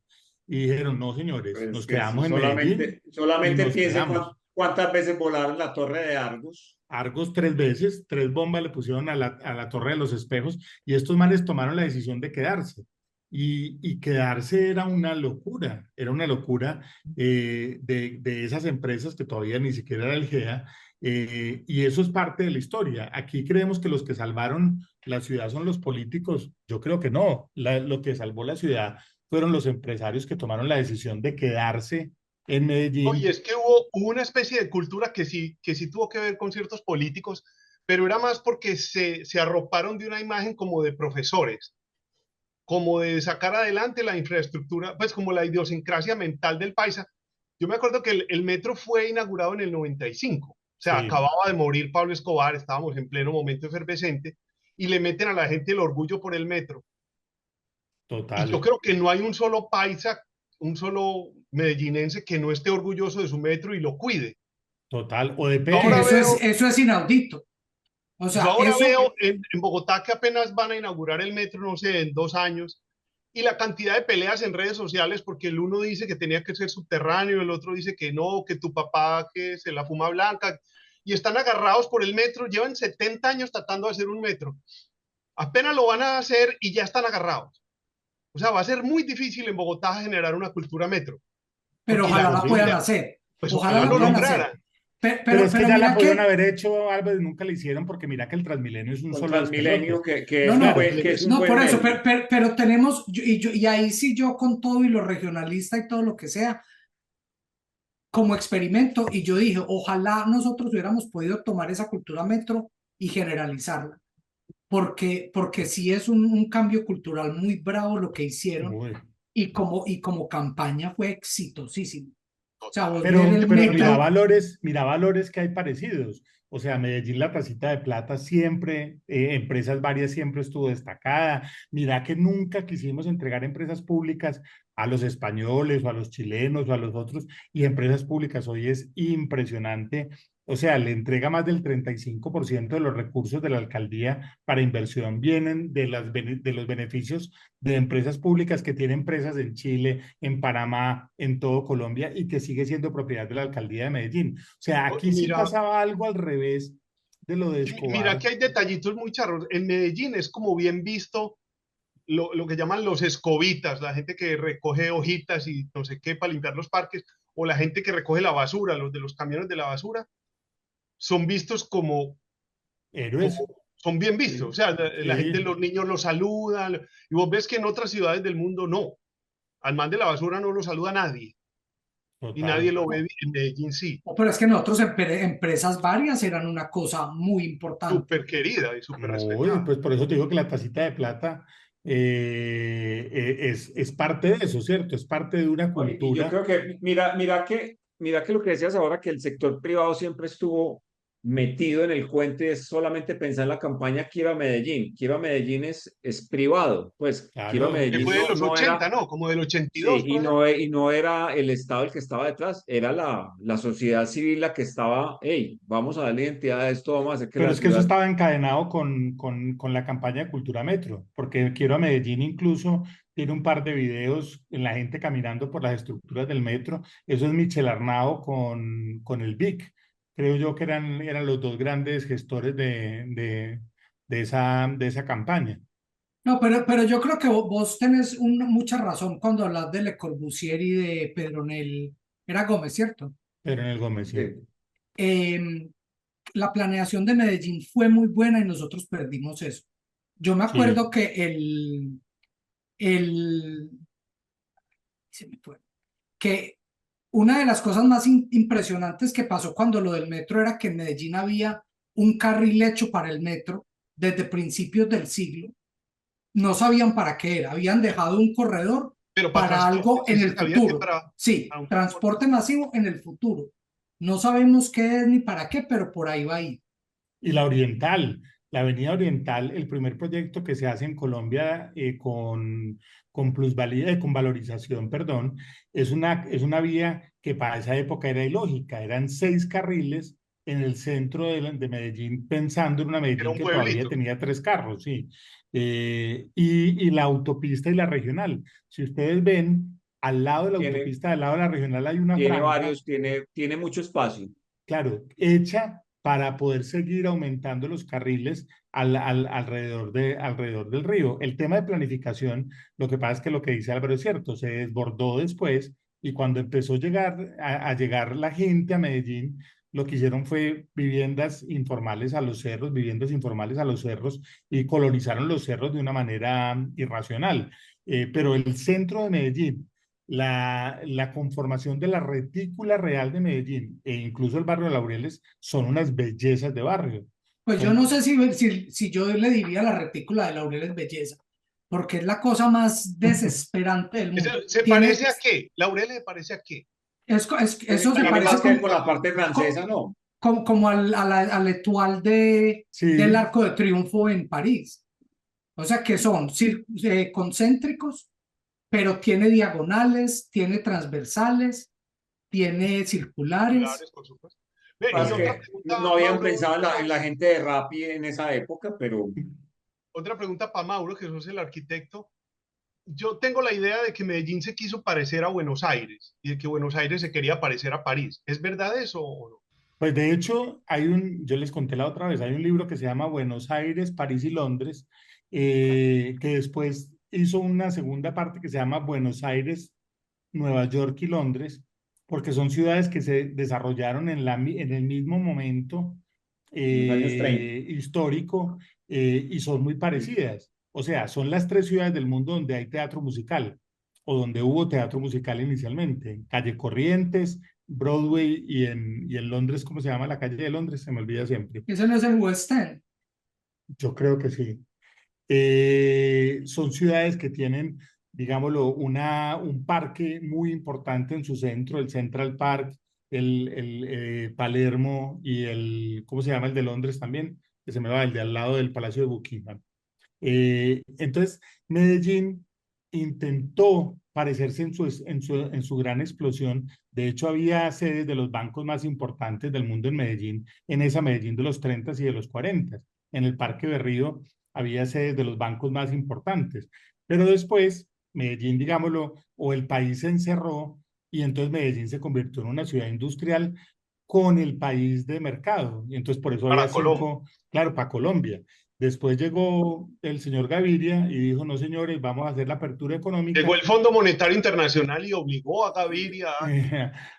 Y dijeron, no, señores, Pues nos que quedamos en Medellín y solamente nos piense quedamos. cuántas veces volaron la torre de Argos. Argos 3 veces, 3 bombas le pusieron a la Torre de los Espejos y estos manes tomaron la decisión de quedarse. Y quedarse era una locura de esas empresas que todavía ni siquiera era el GEA, y eso es parte de la historia. Aquí creemos que los que salvaron la ciudad son los políticos. Yo creo que no. Lo que salvó la ciudad fueron los empresarios que tomaron la decisión de quedarse en No, y Medellín. es que hubo una especie de cultura que sí tuvo que ver con ciertos políticos, pero era más porque se arroparon de una imagen como de profesores, como de sacar adelante la infraestructura, pues como la idiosincrasia mental del paisa. Yo me acuerdo que el metro fue inaugurado en el 95, o sea, Sí, acababa de morir Pablo Escobar, estábamos en pleno momento efervescente, y le meten a la gente el orgullo por el metro. Y yo Total, creo que no hay un solo paisa, un solo medellinense que no esté orgulloso de su metro y lo cuide. total. O de Yo Que ahora Pereira. veo, eso es inaudito. O yo sea, ahora eso, veo en Bogotá que apenas van a inaugurar el metro, no sé, en 2 años, y la cantidad de peleas en redes sociales, porque el uno dice que tenía que ser subterráneo, el otro dice que no, que tu papá que se la fuma blanca, y están agarrados por el metro, llevan 70 años tratando de hacer un metro. Apenas lo van a hacer y ya están agarrados. O sea, va a ser muy difícil en Bogotá generar una cultura metro, pero porque la, ojalá la puedan Imposible. hacer. pues Ojalá ojalá la lo puedan hacer. lograran. Pero es que Pero ya la mira pudieron que, haber hecho, Álvarez, nunca la hicieron porque mira que el Transmilenio es un Con solo Transmilenio, despelote. que no, es un no, Claro, buen, que es un no, buen por eso, medio. pero tenemos, y ahí sí yo con todo y lo regionalista y todo lo que sea, como experimento, y yo dije, ojalá nosotros hubiéramos podido tomar esa cultura metro y generalizarla, porque sí es un cambio cultural muy bravo lo que hicieron, uy. y como campaña fue exitosísimo. O sea, Total. volver el Pero metro. mira valores que hay parecidos. O sea, Medellín, la tacita de plata siempre, empresas varias siempre estuvo destacada. Mira que nunca quisimos entregar empresas públicas a los españoles o a los chilenos o a los otros, y empresas públicas hoy es impresionante. O sea, le entrega más del 35% de los recursos de la alcaldía para inversión vienen de los beneficios de empresas públicas que tienen empresas en Chile, en Panamá, en todo Colombia y que sigue siendo propiedad de la alcaldía de Medellín. O sea, aquí sí Mira, pasaba algo al revés de lo de mira Escobar. que hay detallitos muy charros. En Medellín es como bien visto lo que llaman los escobitas, la gente que recoge hojitas y no sé qué para limpiar los parques, o la gente que recoge la basura, los de los camiones de la basura, son vistos como Héroes. son bien vistos. O Sí, sea, la gente, sí, los niños los saludan, y vos ves que en otras ciudades del mundo no. Al man de la basura no lo saluda nadie, y nadie total. lo ve en Medellín sí. Pero es que nosotros, empresas varias, eran una cosa muy importante. Súper querida y súper Muy, respetada. pues por eso te digo que la tacita de plata es parte de eso, ¿cierto? Es parte de una Y yo cultura. creo que, mira que lo que decías ahora, que el sector privado siempre estuvo metido en el cuento y es solamente pensar en la campaña Quiero a Medellín. Quiero a Medellín es privado, pues Quiero a Claro, Que Medellín fue de no, los no era, 80, ¿no? Como del sí, 82, por allá. y no era el Estado el que estaba detrás, era la sociedad civil la que estaba, hey, vamos a darle identidad a esto, vamos a hacer que pero la es que eso ciudad. estaba encadenado con la campaña de Cultura Metro, porque Quiero a Medellín incluso tiene un par de videos en la gente caminando por las estructuras del metro. Eso es Michel Arnao con el Vic. Creo yo que eran los dos grandes gestores de esa campaña, No, pero yo creo que vos tenés mucha razón cuando hablas de Le Corbusier y de Pedronel. Era Gómez, ¿cierto? pero en el Gómez, sí. Sí. Em, la planeación de Medellín fue muy buena y nosotros perdimos eso. Yo me Sí, acuerdo que el, se me fue, que una de las cosas más impresionantes que pasó cuando lo del metro era que en Medellín había un carril hecho para el metro desde principios del siglo. No sabían para qué era, habían dejado un corredor Pero para para transporte, algo sí en se el sabía que futuro. Sí, para un transporte. transporte masivo en el futuro. No sabemos qué es ni para qué, pero por ahí va a ir. y la Oriental, la Avenida Oriental, el primer proyecto que se hace en Colombia con plusvalía, con valorización, perdón, es una vía que para esa época era ilógica, eran 6 carriles en el centro de Medellín, pensando en una Era Medellín un que todavía pueblito. tenía 3 carros, sí. Y la autopista y la regional. Si ustedes ven, al lado de la Tiene, autopista, al lado de la regional hay una tiene franja. varios, tiene mucho espacio. Claro, hecha para poder seguir aumentando los carriles alrededor del río. El tema de planificación, lo que pasa es que lo que dice Álvaro es cierto, se desbordó después y cuando empezó a llegar la gente a Medellín, lo que hicieron fue viviendas informales a los cerros, viviendas informales a los cerros y colonizaron los cerros de una manera irracional. Pero el centro de Medellín, la conformación de la retícula real de Medellín e incluso el barrio de Laureles son unas bellezas de barrio. Pues yo no Son, sé si yo le diría la retícula de Laureles Belleza, porque es la cosa más desesperante del mundo. ¿Se Tiene, parece a qué? ¿Laurel le parece a qué? eso se Tiene parece más que ver como, con la parte co- francesa, ¿no? como al Etoile del sí, Arco de Triunfo en París. O sea que son concéntricos, pero tiene diagonales, tiene transversales, tiene circulares. Circulares, por supuesto. Ve, y Pasa otra que no pregunta, habían Mauro, pensado en la gente de Rappi en esa época, pero otra pregunta para Mauro, que sos el arquitecto. Yo tengo la idea de que Medellín se quiso parecer a Buenos Aires y de que Buenos Aires se quería parecer a París. ¿Es verdad eso o no? Pues de hecho, yo les conté la otra vez, hay un libro que se llama Buenos Aires, París y Londres, que después hizo una segunda parte que se llama Buenos Aires, Nueva York y Londres, porque son ciudades que se desarrollaron en el mismo momento en los años 30. histórico, y son muy parecidas. O sea, son las tres ciudades del mundo donde hay teatro musical o donde hubo teatro musical inicialmente. Calle Corrientes, Broadway y en Londres, ¿cómo se llama la calle de Londres? Se me olvida siempre. Eso no es el West End. Yo creo que sí. Son ciudades que tienen, digámoslo, un parque muy importante en su centro, el Central Park, el Palermo y ¿cómo se llama el de Londres también? Que se me va, el de al lado del Palacio de Buckingham. Entonces, Medellín intentó parecerse en su gran explosión. De hecho, había sedes de los bancos más importantes del mundo en Medellín, en esa Medellín de los 30 y de los 40. En el Parque Berrío había sedes de los bancos más importantes. Pero después, Medellín, digámoslo, o el país se encerró y entonces Medellín se convirtió en una ciudad industrial con el país de mercado. Y entonces por eso había Para Colombia. claro, para Colombia. Después llegó el señor Gaviria y dijo, no señores, vamos a hacer la apertura Llegó económica. el Fondo Monetario Internacional y obligó a Gaviria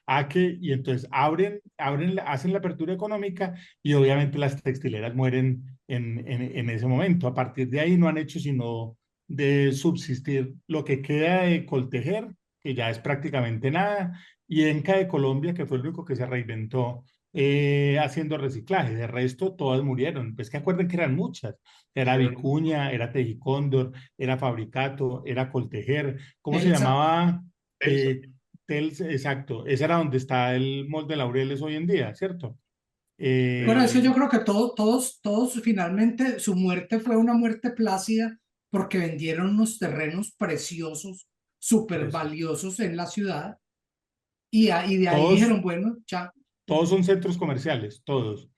a... Y entonces hacen la apertura económica y obviamente las textileras mueren en ese momento. A partir de ahí no han hecho sino de subsistir lo que queda de Coltejer, que ya es prácticamente nada, y Enca de Colombia, que fue el único que se reinventó haciendo reciclaje. De resto, todas murieron. Pues que acuerden que eran muchas. Era Vicuña, era Tejicóndor, era Fabricato, era Coltejer. ¿Cómo se Telsa. llamaba? Elsa. Exacto. Ese era donde está el Mall de Laureles hoy en día, ¿cierto? Bueno, es que Eh, yo creo que todos finalmente su muerte fue una muerte plácida porque vendieron unos terrenos preciosos, súper pues, valiosos en la ciudad y de ahí todos, dijeron, bueno, ya. todos son centros comerciales, todos.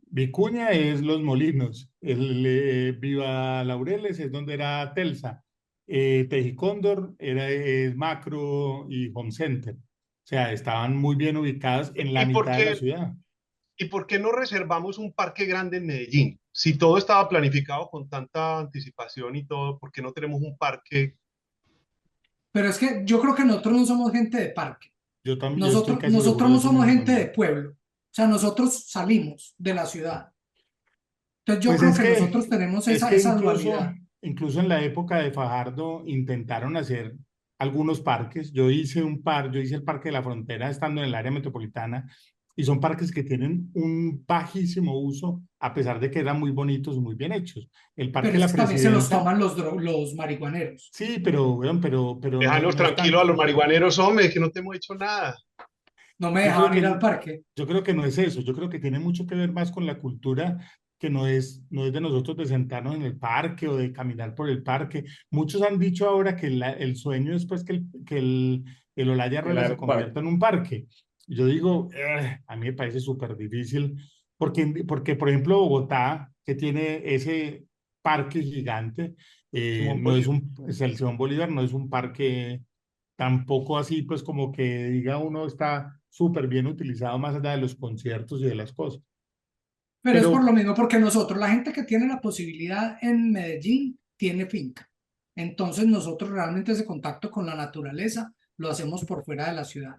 Vicuña es Los Molinos, Viva Laureles es donde era Telsa, Tejicóndor es Macro y Home Center. O sea, estaban muy bien ubicados en la ¿Y por mitad de la qué, ciudad. y por qué no reservamos un parque grande en Medellín? Si todo estaba planificado con tanta anticipación y todo, ¿por qué no tenemos un parque? Pero es que yo creo que nosotros no somos gente de parque. Yo estoy casi Nosotros seguro de no eso somos mismo gente de también. pueblo. O sea, nosotros salimos de la ciudad. Entonces yo Pues creo que nosotros tenemos es que esa incluso, dualidad. incluso en la época de Fajardo intentaron hacer algunos parques. Yo hice el Parque de la Frontera estando en el área metropolitana y son parques que tienen un bajísimo uso a pesar de que eran muy bonitos y muy bien hechos. El Parque Pero de es la que también se los Presidenta, toman los marihuaneros. sí, pero, weón, pero no, Déjanos no es tranquilos a los tanto. marihuaneros, hombre, que no te hemos hecho nada. No me Yo creo dejaban que, ir al parque. yo creo que no es eso, yo creo que tiene mucho que ver más con la cultura que no es de nosotros de sentarnos en el parque o de caminar por el parque. Muchos han dicho ahora que el sueño es pues el Olaya el Herrera se aeroparque. convierta en un parque. Yo digo, a mí me parece súper difícil porque, por ejemplo, Bogotá, que tiene ese parque gigante, Simón no es Bolívar. es el Simón Bolívar, no es un parque tampoco así, pues como que diga uno está súper bien utilizado más allá de los conciertos y de las cosas. Pero es por Pero lo mismo, porque nosotros, la gente que tiene la posibilidad en Medellín, tiene finca. Entonces nosotros realmente ese contacto con la naturaleza lo hacemos por fuera de la ciudad.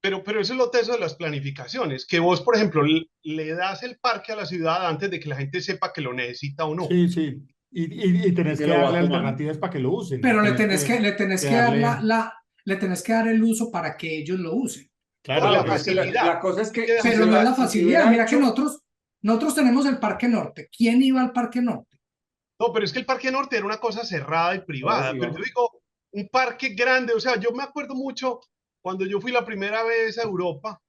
Pero eso es lo teso de las planificaciones, que vos, por ejemplo, le das el parque a la ciudad antes de que la gente sepa que lo necesita o no. sí, sí. Y Y tenés se que lo va darle tomando. alternativas para que lo usen. Pero Que darle, le tenés que dar el uso para que ellos lo usen. O claro, la No, es que facilidad. la cosa es Hay que que Pero no es la si se facilidad. hubiera Mira que hecho, nosotros tenemos el Parque Norte. ¿Quién iba al Parque Norte? No, pero es que el Parque Norte era una cosa cerrada y todos privada. Pero yo íbamos. digo, un parque grande, o sea, yo me acuerdo mucho cuando yo fui la primera vez a Europa,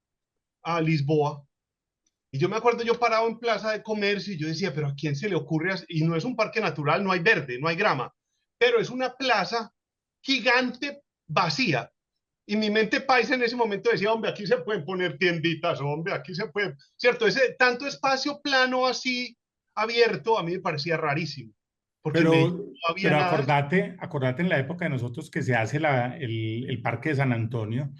a Lisboa, Y yo me acuerdo yo parado en Plaza de Comercio y yo decía, pero ¿a quién se le ocurre? Y no es un parque natural, no hay verde, no hay grama, pero es una plaza gigante vacía. Y mi mente paisa en ese momento decía, hombre, aquí se pueden poner tienditas, hombre, aquí se puede, ¿cierto? Ese tanto espacio plano así abierto a mí me parecía rarísimo, porque en Medellín Pero, no había pero nada de eso. acordate en la época de nosotros que se hace el Parque de San Antonio,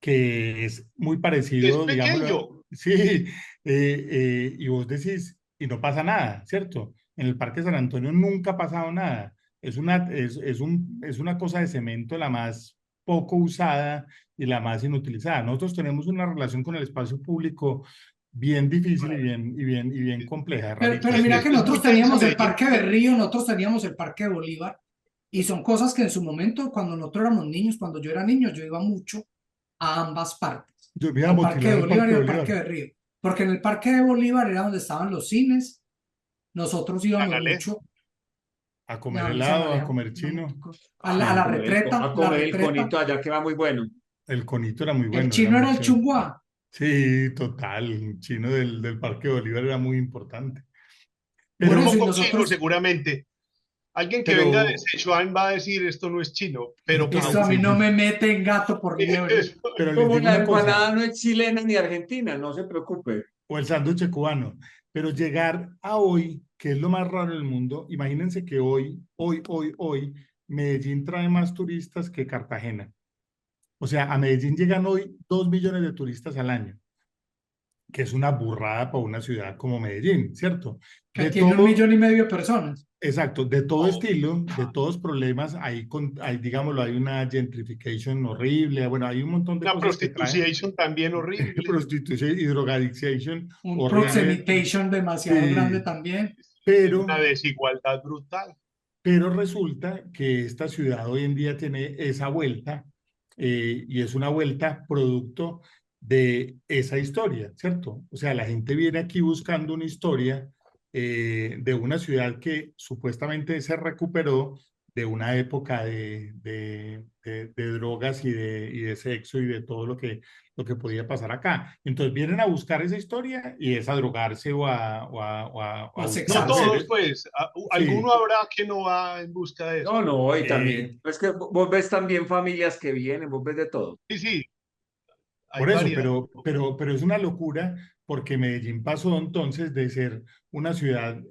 que es muy Que es parecido, pequeño. digámoslo, sí, y vos decís, y no pasa nada, ¿cierto? En el Parque de San Antonio nunca ha pasado nada. Es una cosa de cemento la más poco usada y la más inutilizada. Nosotros tenemos una relación con el espacio público bien difícil y bien compleja, es Pero rarísimo. mira que Es muy nosotros tenso teníamos el Medellín. Parque Berrío, nosotros teníamos el Parque de Bolívar, y son cosas que en su momento, cuando nosotros éramos niños, cuando yo era niño, yo iba mucho a ambas partes, Yo me iba a al Parque de motilar al Bolívar Parque y de al Parque Bolívar, Berrío, porque en el Parque de Bolívar era donde estaban los cines, nosotros íbamos Canalejo. mucho, a comer no, en San helado, a Alejo, comer no, chino. a A la Sí, comer retreta, a la comer el retreta, conito allá que va muy bueno. el conito era muy el bueno, era chino muy era el chévere. chunguá. Sí, total, el chino del Parque Bolívar era muy importante. Por Un eso, Pero, y poco chino nosotros, seguramente. Alguien que venga de pero, Sichuan va a decir esto no es chino, pero eso a mí sí, no me sí, mete en gato por liebre. pero les Como digo la una cosa, empanada no es chilena ni argentina, no se preocupe. o el sándwich cubano, pero llegar a hoy, que es lo más raro del mundo, imagínense que hoy, Medellín trae más turistas que Cartagena. O sea, a Medellín llegan hoy 2 millones de turistas al año, que es una burrada para una ciudad como Medellín, ¿cierto? Que De tiene todo, 1,5 millones de personas. exacto, de todo estilo, de todos problemas, hay, digámoslo, hay una gentrification horrible, bueno, hay un montón de una cosas que trae prostitución también horrible. prostitución y drogadicción Un horrible, proxemitation demasiado grande sí, también. Es una pero, desigualdad brutal. pero resulta que esta ciudad hoy en día tiene esa vuelta y es una vuelta producto de esa historia, ¿cierto? O sea, la gente viene aquí buscando una historia de una ciudad que supuestamente se recuperó de una época de drogas y de sexo y de todo lo que podía pasar acá. Entonces vienen a buscar esa historia y es a drogarse O o a a buscar No sexarse. todos, mujeres. pues, alguno alguno habrá que no va en busca de eso. No, no, y Eh, también, es que vos ves también familias que vienen, vos ves de todo. Sí, sí, hay Por eso, variedad. pero es una locura porque Medellín pasó entonces de ser una ciudad,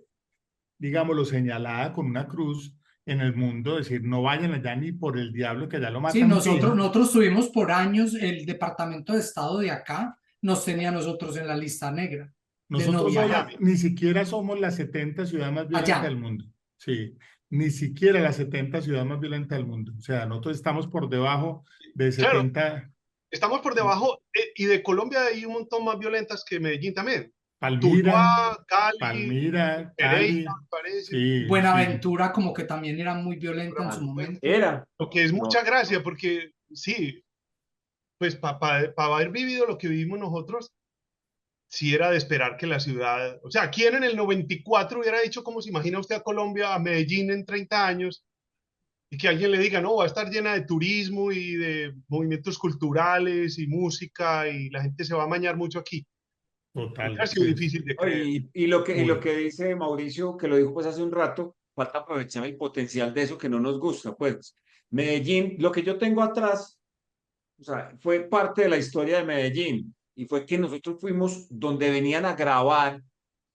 digámoslo, señalada con una cruz en el mundo, decir, no vayan allá ni por el diablo que allá lo Sí, matan nosotros, fijo. nosotros tuvimos por años el Departamento de Estado de acá, nos tenía a nosotros en la lista negra de no Nosotros hoy viajar. ni siquiera somos la 70 ciudad más violenta del Allá, mundo. Sí, ni siquiera la 70 ciudad más violenta del mundo. O sea, nosotros estamos por debajo de Claro, 70. estamos por debajo y de Colombia hay un montón más violentas que Medellín también. Palmira, Tuluá, Cali, Palmira, Pereira, Cali. me parece. Sí, sí. Buenaventura como que también era muy violenta en su Bueno, momento. Era, lo que es no, mucha gracia, porque sí, pues para haber vivido lo que vivimos nosotros, sí era de esperar que la ciudad, o sea, ¿quién en el 94 hubiera dicho cómo se imagina usted a Colombia, a Medellín en 30 años? Y que alguien le diga, no, va a estar llena de turismo y de movimientos culturales y música y la gente se va a mañar mucho aquí. Hubiera Total, sido pues, difícil de no, creer. y lo muy, que dice Mauricio, que lo dijo pues hace un rato, falta aprovechar el potencial de eso que no nos gusta, pues. Medellín, lo que yo tengo atrás, o sea, fue parte de la historia de Medellín, y fue que nosotros fuimos donde venían a grabar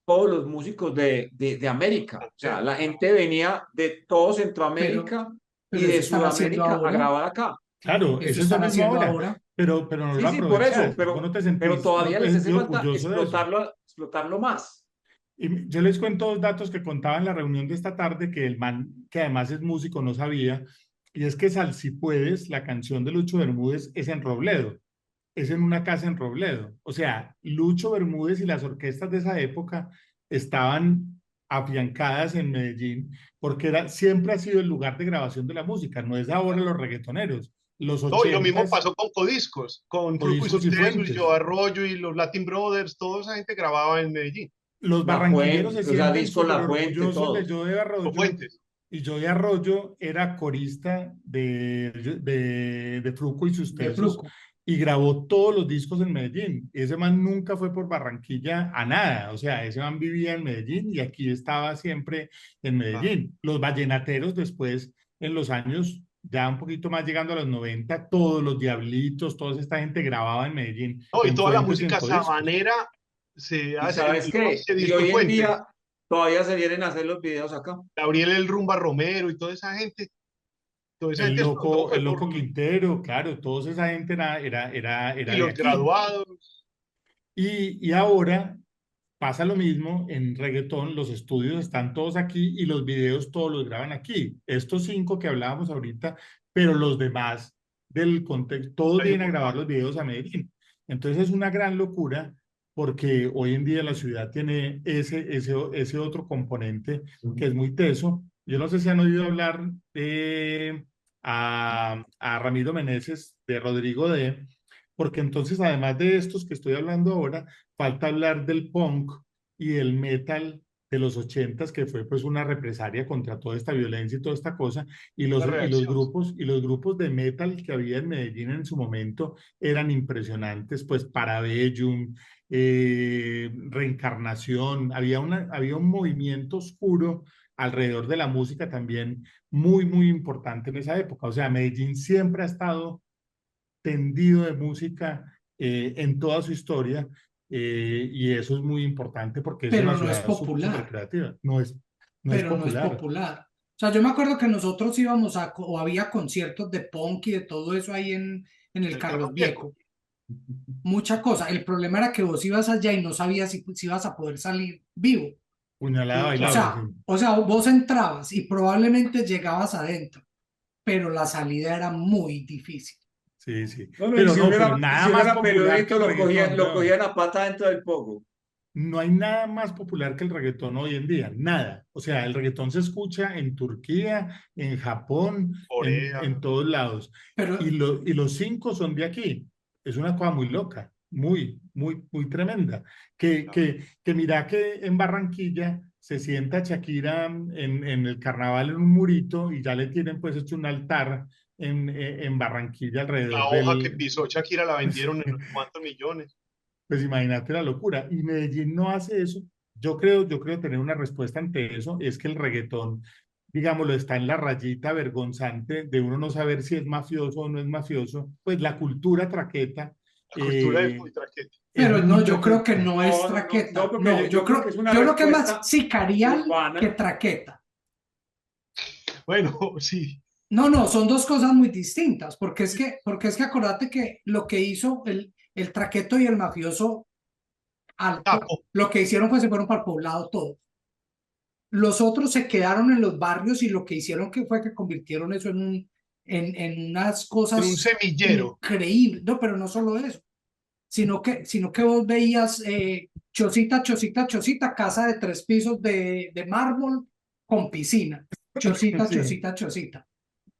todos los músicos de América. O sea, la gente venía de todo Pero, Centroamérica y pero eso de están haciendo Sudamérica a ahora, grabar acá. claro, eso eso es lo están mismo haciendo ahora, ahora. pero no Sí, lo sí, por eso, aprovechas, vos pero no todavía te les hace sentís falta orgulloso de eso. explotarlo más. Y yo les cuento dos datos que contaba en la reunión de esta tarde que el man, que además es músico, no sabía, y es que Sal Si Puedes, la canción de Lucho Bermúdez, es en Robledo, es en una casa en Robledo. O sea, Lucho Bermúdez y las orquestas de esa época estaban afiancadas en Medellín porque siempre ha sido el lugar de grabación de la música, no es ahora los reggaetoneros. Los No, y lo mismo ochentas, pasó con Codiscos, con o Fruco y Discos sus y Tesos y Fuentes. Joe Arroyo y los Latin Brothers, toda esa gente grababa en Medellín, Los La barranquilleros se Fuente, o sea, sienten Disco súper La Fuente, orgullosos de todos. Joe o Arroyo Fuentes. y Joe Arroyo era corista de Fruco y sus De Tesos Fruco. y grabó todos los discos en Medellín. Ese man nunca fue por Barranquilla a nada, o sea, ese man vivía en Medellín y aquí estaba siempre en Ah. Medellín. Los vallenateros después, en los años ya un poquito más llegando a los 90, todos los Diablitos, toda esta gente grababa en Medellín, No, y en toda la Fuentes y en música Codiscos. sabanera se ¿Y hace, sabes qué? ese Y disco hoy en Fuentes, día todavía se vienen a hacer los videos acá. Gabriel el Rumba Romero y toda esa gente explotó fue El por, Loco Quintero, claro, toda esa gente y era de los aquí. graduados, Y ahora pasa lo mismo en reggaetón, los estudios están todos aquí y los videos todos los graban aquí. Estos 5 que hablábamos ahorita, pero los demás del contexto, todos la vienen a grabar importancia. los videos a Medellín. Entonces es una gran locura porque hoy en día la ciudad tiene ese otro componente que es muy teso. Yo no sé si han oído hablar a Ramiro Meneses, de Rodrigo D., porque entonces además de estos que estoy hablando ahora, falta hablar del punk y del metal de los 80s, que fue pues una represalia contra toda esta violencia y toda esta cosa, La reacción. y los grupos de metal que había en Medellín en su momento eran impresionantes, pues Parabellum, Reencarnación, había un movimiento oscuro alrededor de la música también muy importante en esa época. O sea, Medellín siempre ha estado tendido de música en toda su historia, y eso es muy importante porque es pero una no es ciudad súper popular, creativa. No es pero no es popular. popular. O sea, yo me acuerdo que nosotros íbamos o había conciertos de punk y de todo eso ahí en el El Carlos Carlos Viejo. Viejo. Mucha cosa. El problema era que vos ibas allá y no sabías si ibas a poder salir vivo. Puñalada Sí, O claro. bailable, sí. sea, o sea, vos entrabas y probablemente llegabas adentro, pero la salida era muy difícil. Sí, sí. No, no, Pero no, pero y nada si uno más era popular que peludito, el reggaetón, lo weón. cogían a pata dentro del pogo. No hay nada más popular que el reggaetón hoy en día, nada. O sea, el reggaetón se escucha en Turquía, en Japón, Corea. en todos lados. Pero, Y los 5 son de aquí. Es una cosa muy loca, muy tremenda. Que mira que en Barranquilla se sienta Shakira en el carnaval en un murito y ya le tienen pues hecho un altar en Barranquilla La alrededor hoja que del... pisó Shakira la vendieron en no sé cuántos millones. Pues imagínate la locura. Y Medellín no hace eso. Yo creo tener una respuesta ante eso. Es que el reggaetón, digámoslo, está en la rayita vergonzante de uno no saber si es mafioso o no es mafioso. Pues la cultura traqueta La cultura es eh, muy traqueta. es pero no, muy yo creo que traqueta. no es traqueta. Porque No, yo creo que es una yo creo que es más respuesta sicarial que urbana. traqueta. Bueno, sí. No, no, son dos cosas muy distintas, porque es que acordate que lo que hizo el traqueto y el mafioso alto, Tapo. lo que hicieron fue se fueron para el poblado todo. Los otros se quedaron en los barrios y lo que hicieron fue que convirtieron eso en unas En un cosas semillero. increíbles. No, pero no solo eso, sino que vos veías chocita, chocita, chocita, casa de 3 pisos de mármol con piscina. Chocita, Sí, chocita, chocita,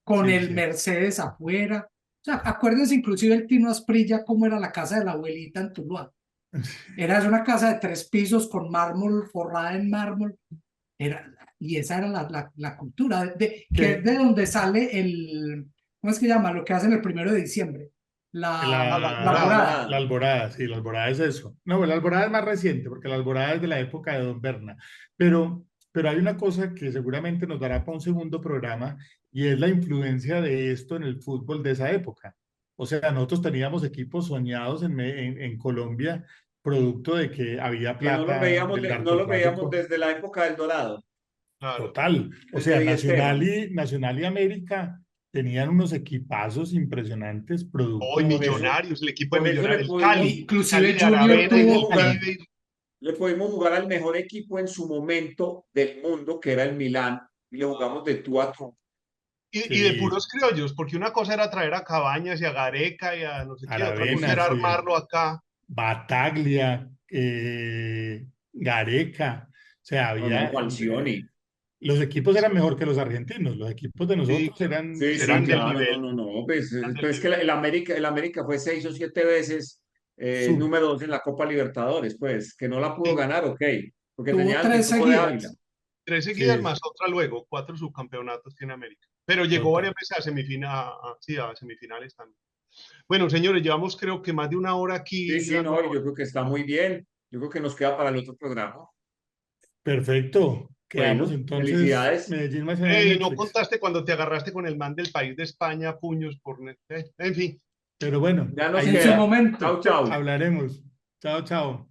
con sí, el sí. Mercedes afuera. O sea, acuérdense inclusive el Tino Asprilla cómo era la casa de la abuelita en Tuluá. Era una casa de 3 pisos con mármol, forrada en mármol. Y esa era la cultura, que es Que de donde sale ¿cómo es que llama? Lo que hacen el 1 de diciembre. A la La morada. morada. la alborada, sí, la alborada es eso. No, pues la alborada es más reciente, porque la alborada es de la época de Don Berna. Pero hay una cosa que seguramente nos dará para un segundo programa, y es la influencia de esto en el fútbol de esa época. O sea, nosotros teníamos equipos soñados en Colombia, producto de que había Que plata del no los veíamos narcotráfico. desde la época del Dorado, Claro. Total. O desde sea, Di Stéfano. Nacional y América tenían unos equipazos impresionantes, Hoy producto Con eso, Millonarios, el equipo de con eso Millonarios, el Cali Inclusive de Junior Aravena y del tuvo, Cali. Pibe. le pudimos jugar al mejor equipo en su momento del mundo, que era el Milán, y le jugamos de tú a tú. Y de Sí, puros criollos, porque una cosa era traer a Cabañas y a Gareca y a no sé qué, otra cosa Aravena, era sí. armarlo acá. Bataglia, Gareca. O sea, No, no, había... Falcioni. los equipos eran mejor que los argentinos. Los equipos de Sí, nosotros Sí, sí, eran del claro, no, nivel. no, no. Pues, Eran del pues es que nivel. el América fue 6 o 7 veces Sub. número 2 en la Copa Libertadores, pues, que no la pudo Sí, ganar, ok, porque tuvo tenía el 3 Pitufo de Ávila. seguidas. 3 seguidas Sí, más otra luego, 4 subcampeonatos tiene América. Pero llegó total. varias veces a semifinales también. Bueno, señores, llevamos creo que más de una hora aquí. Sí, sí, no, y yo creo que está muy bien. Yo creo que nos queda para el otro programa. Perfecto. Quedamos Bueno, entonces felicidades. Medellín más en Y no Netflix. contaste cuando te agarraste con el man del país de España, puños por... En fin. Pero bueno, Ya nos ahí En su queda. está. momento. Chau, chau. Hablaremos. Chao, chao.